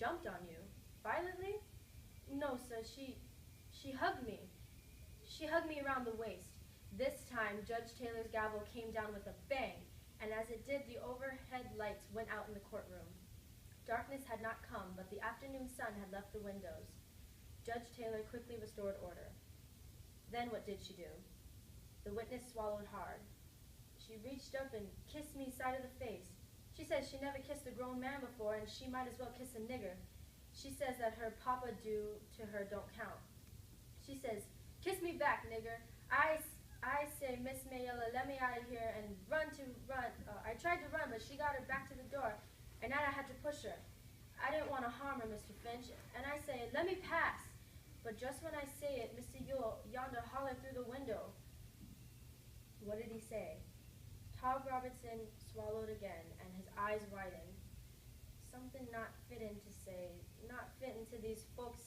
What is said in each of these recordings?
jumped on you. Violently? No, sir, she hugged me. She hugged me around the waist. This time, Judge Taylor's gavel came down with a bang, and as it did, the overhead lights went out in the courtroom. Darkness had not come, but the afternoon sun had left the windows. Judge Taylor quickly restored order. Then what did she do? The witness swallowed hard. She reached up and kissed me side of the face. She says she never kissed a grown man before, and she might as well kiss a nigger. She says that her Papa-2 to her don't count. She says, "Kiss me back, nigger." I say, "Miss Mayella, let me out of here," and run. I tried to run, but she got her back to the door, and then I had to push her. I didn't want to harm her, Mr. Finch, and I say, "Let me pass." But just when I say it, Mr. Yule yonder hollered through the window. What did he say? Tom Robinson swallowed again, and his eyes widened. Something not fitting to say, not fitting to these folks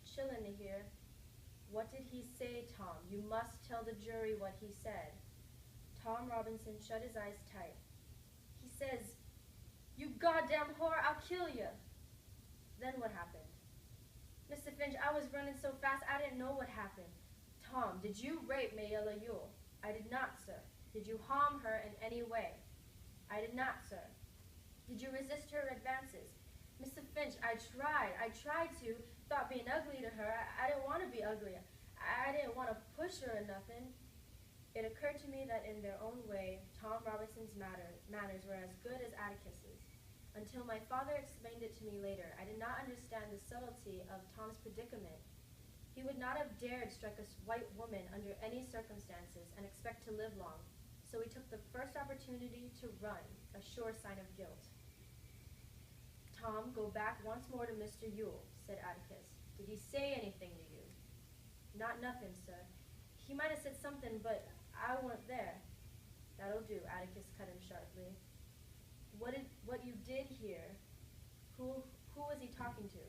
chillin' to hear. What did he say, Tom? You must tell the jury what he said. Tom Robinson shut his eyes tight. He says, "You goddamn whore, I'll kill you." Then what happened? Mr. Finch, I was running so fast I didn't know what happened. Tom, did you rape Mayella Yule? I did not, sir. Did you harm her in any way? I did not, sir. Did you resist her advances? Mr. Finch, I tried to. Thought being ugly to her. I didn't want to be ugly. I didn't want to push her or nothing. It occurred to me that in their own way, Tom Robinson's manners were as good as Atticus's. Until my father explained it to me later, I did not understand the subtlety of Tom's predicament. He would not have dared strike a white woman under any circumstances and expect to live long, so he took the first opportunity to run, a sure sign of guilt. Tom, go back once more to Mr. Yule, said Atticus. Did he say anything to you? Not nothing, sir. He might have said something, but I weren't there. That'll do, Atticus cut him sharply. What you did hear, who was he talking to?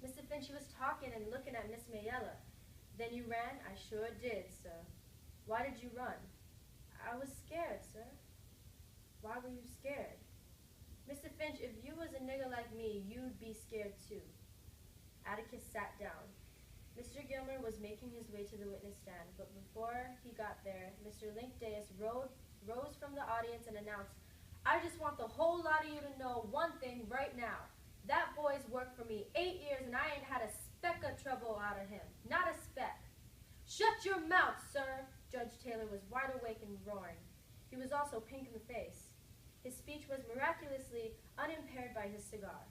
Mr. Finch, he was talking and looking at Miss Mayella. Then you ran? I sure did, sir. Why did you run? I was scared, sir. Why were you scared? Mr. Finch, if you was a nigger like me, you'd be scared too. Atticus sat down. Mr. Gilmer was making his way to the witness stand, but before he got there, Mr. Linkdeus rose from the audience and announced, I just want the whole lot of you to know one thing right now. That boy's worked for me 8 years and I ain't had a speck of trouble out of him. Not a speck. Shut your mouth, sir. Judge Taylor was wide awake and roaring. He was also pink in the face. His speech was miraculously unimpaired by his cigar.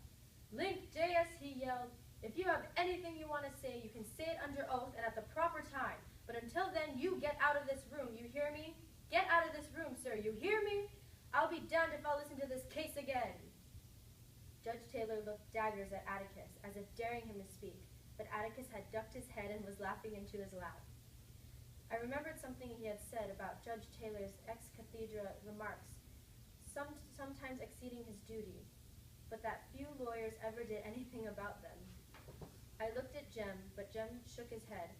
Linkdeus, he yelled, if you have anything you want to say, you can say it under oath and at the proper time. But until then, you get out of this room, you hear me? Get out of this room, sir, you hear me? I'll be damned if I'll listen to this case again. Judge Taylor looked daggers at Atticus, as if daring him to speak, but Atticus had ducked his head and was laughing into his lap. I remembered something he had said about Judge Taylor's ex cathedra remarks, sometimes exceeding his duty, but that few lawyers ever did anything about them. I looked at Jem, but Jem shook his head.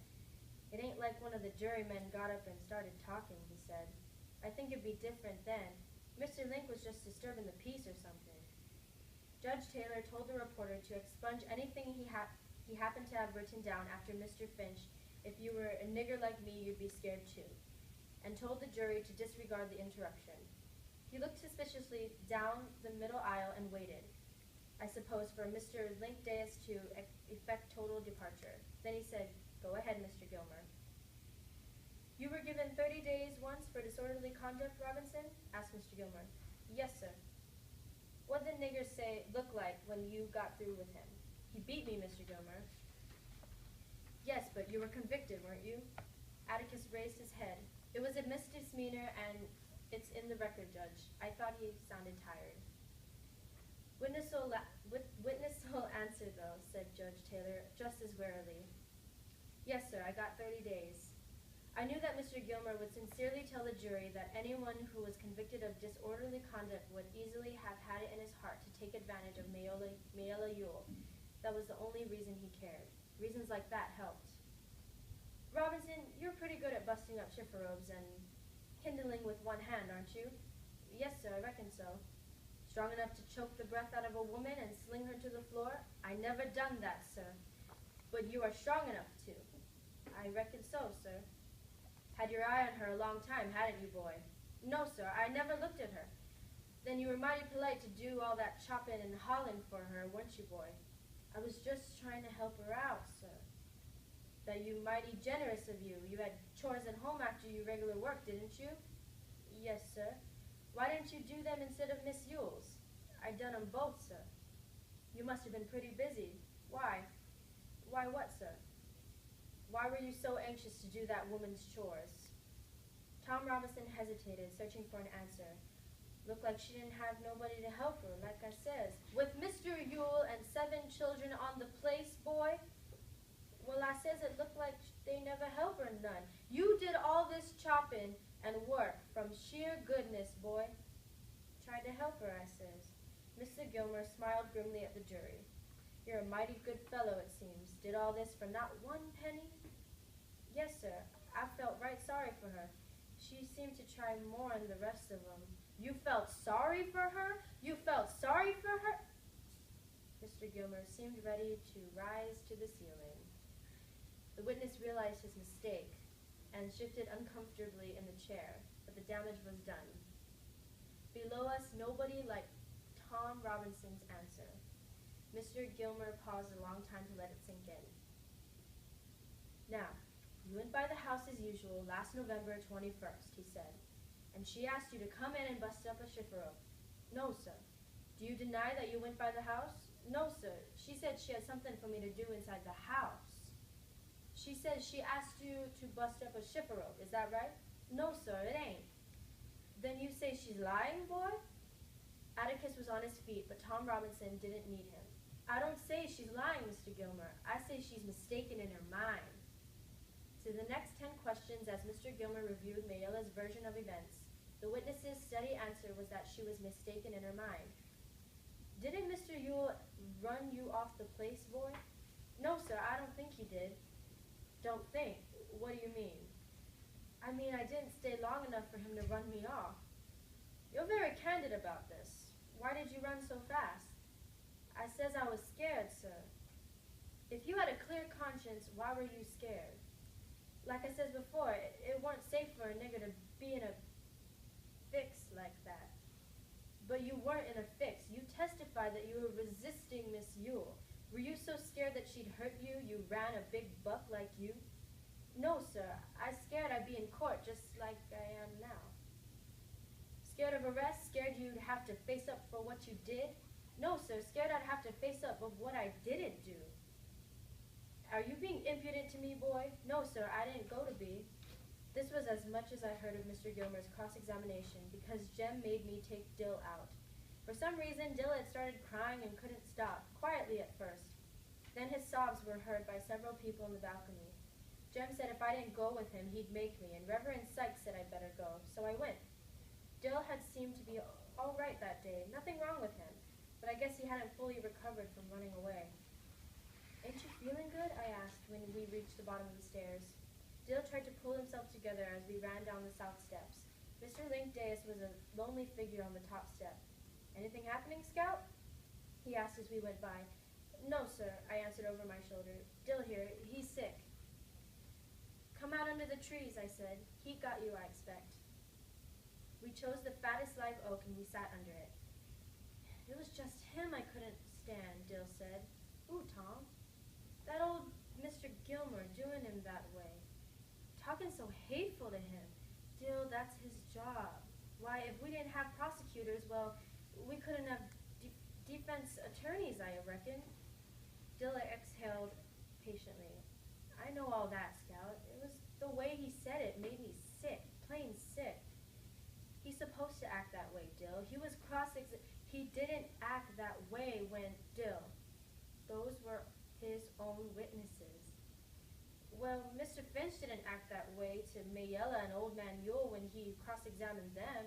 It ain't like one of the jurymen got up and started talking, he said. I think it'd be different then. Mr. Link was just disturbing the peace or something. Judge Taylor told the reporter to expunge anything he happened to have written down after Mr. Finch. If you were a nigger like me, you'd be scared too, and told the jury to disregard the interruption. He looked suspiciously down the middle aisle and waited, I suppose, for Mr. Linkdeus to effect total departure. Then he said, Go ahead, Mr. Gilmer. You were given 30 days once for disorderly conduct, Robinson? Asked Mr. Gilmer. Yes, sir. What did the nigger look like when you got through with him? He beat me, Mr. Gilmer. Yes, but you were convicted, weren't you? Atticus raised his head. It was a misdemeanor, and it's in the record, Judge. I thought he sounded tired. Witness will answer, though, said Judge Taylor, just as warily. Yes, sir, I got 30 days. I knew that Mr. Gilmer would sincerely tell the jury that anyone who was convicted of disorderly conduct would easily have had it in his heart to take advantage of Mayella Yule. That was the only reason he cared. Reasons like that helped. Robinson, you're pretty good at busting up chifferobes and kindling with one hand, aren't you? Yes, sir, I reckon so. Strong enough to choke the breath out of a woman and sling her to the floor? I never done that, sir. But you are strong enough to. I reckon so, sir. Had your eye on her a long time, hadn't you, boy? No, sir, I never looked at her. Then you were mighty polite to do all that chopping and hauling for her, weren't you, boy? I was just trying to help her out, sir. That you mighty generous of you. You had chores at home after your regular work, didn't you? Yes, sir. Why didn't you do them instead of Miss Yule's? I done 'em both, sir. You must have been pretty busy. Why? Why what, sir? Why were you so anxious to do that woman's chores? Tom Robinson hesitated, searching for an answer. Looked like she didn't have nobody to help her, like I says. With Mr. Yule and 7 children on the place, boy? Well, I says it looked like they never help her none. You did all this chopping and work from sheer goodness, boy. Tried to help her, I says. Mr. Gilmer smiled grimly at the jury. You're a mighty good fellow, it seems. Did all this for not 1 penny? Yes, sir. I felt right sorry for her. She seemed to try more than the rest of them. You felt sorry for her? You felt sorry for her? Mr. Gilmer seemed ready to rise to the ceiling. The witness realized his mistake and shifted uncomfortably in the chair, but the damage was done. Below us, nobody liked Tom Robinson's answer. Mr. Gilmer paused a long time to let it sink in. Now, you went by the house as usual last November 21st, he said, and she asked you to come in and bust up a shiffer rope. No, sir. Do you deny that you went by the house? No, sir. She said she had something for me to do inside the house. She says she asked you to bust up a shiffer rope. Is that right? No, sir, it ain't. Then you say she's lying, boy? Atticus was on his feet, but Tom Robinson didn't need him. I don't say she's lying, Mr. Gilmer. I say she's mistaken in her mind. To the next 10 questions, as Mr. Gilmer reviewed Mayella's version of events, the witness's steady answer was that she was mistaken in her mind. Didn't Mr. Yule run you off the place, boy? No, sir, I don't think he did. Don't think? What do you mean? I mean, I didn't stay long enough for him to run me off. You're very candid about this. Why did you run so fast? I says I was scared, sir. If you had a clear conscience, why were you scared? Like I said before, it weren't safe for a nigger to be in a fix like that. But you weren't in a fix. You testified that you were resisting Miss Yule. Were you so scared that she'd hurt you, you ran a big buck like you? No, sir. I scared I'd be in court just like I am now. Scared of arrest? Scared you'd have to face up for what you did? No, sir. Scared I'd have to face up of what I didn't do. Are you being impudent to me, boy? No, sir, I didn't go to be. This was as much as I heard of Mr. Gilmer's cross-examination, because Jem made me take Dill out. For some reason, Dill had started crying and couldn't stop, quietly at first. Then his sobs were heard by several people in the balcony. Jem said if I didn't go with him, he'd make me, and Reverend Sykes said I'd better go, so I went. Dill had seemed to be all right that day, nothing wrong with him, but I guess he hadn't fully recovered from running away. Ain't you feeling good? I asked when we reached the bottom of the stairs. Dill tried to pull himself together as we ran down the south steps. Mr. Linkdeus was a lonely figure on the top step. Anything happening, Scout? He asked as we went by. No, sir, I answered over my shoulder. Dill here, he's sick. Come out under the trees, I said. Heat got you, I expect. We chose the fattest live oak and we sat under it. It was just him I couldn't stand, Dill said. Ooh, Tom. That old Mr. Gilmer doing him that way. Talking so hateful to him. Dill, that's his job. Why, if we didn't have prosecutors, well, we couldn't have defense attorneys, I reckon. Dill exhaled patiently. I know all that, Scout. It was the way he said it made me sick, plain sick. He's supposed to act that way, Dill. He was He didn't act that way when Dill. Those were his own witnesses. Well, Mr. Finch didn't act that way to Mayella and Old Man Yule when he cross-examined them.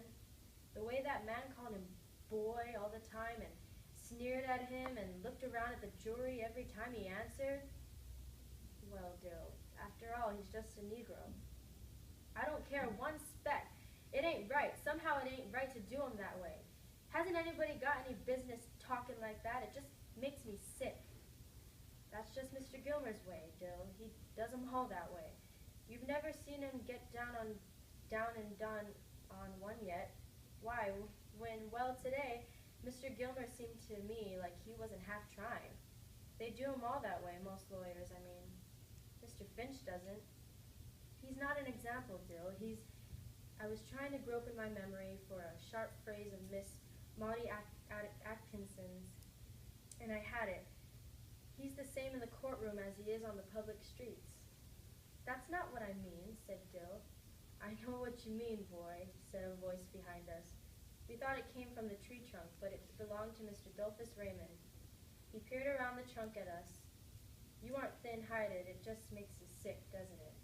The way that man called him boy all the time and sneered at him and looked around at the jury every time he answered. Well, Dill, after all, he's just a Negro. I don't care one speck. It ain't right. Somehow it ain't right to do him that way. Hasn't anybody got any business talking like that? It just makes me sick. Gilmer's way, Dill. He does 'em all that way. You've never seen him get down and done on one yet. Why, well, today, Mr. Gilmer seemed to me like he wasn't half trying. They do 'em all that way, most lawyers, I mean. Mr. Finch doesn't. He's not an example, Dill. I was trying to grope in my memory for a sharp phrase of Miss Maudie Atkinson's, and I had it. He's the same in the courtroom as he is on the public streets. That's not what I mean, said Dill. I know what you mean, boy, said a voice behind us. We thought it came from the tree trunk, but it belonged to Mr. Dolphus Raymond. He peered around the trunk at us. You aren't thin-hided, it just makes you sick, doesn't it?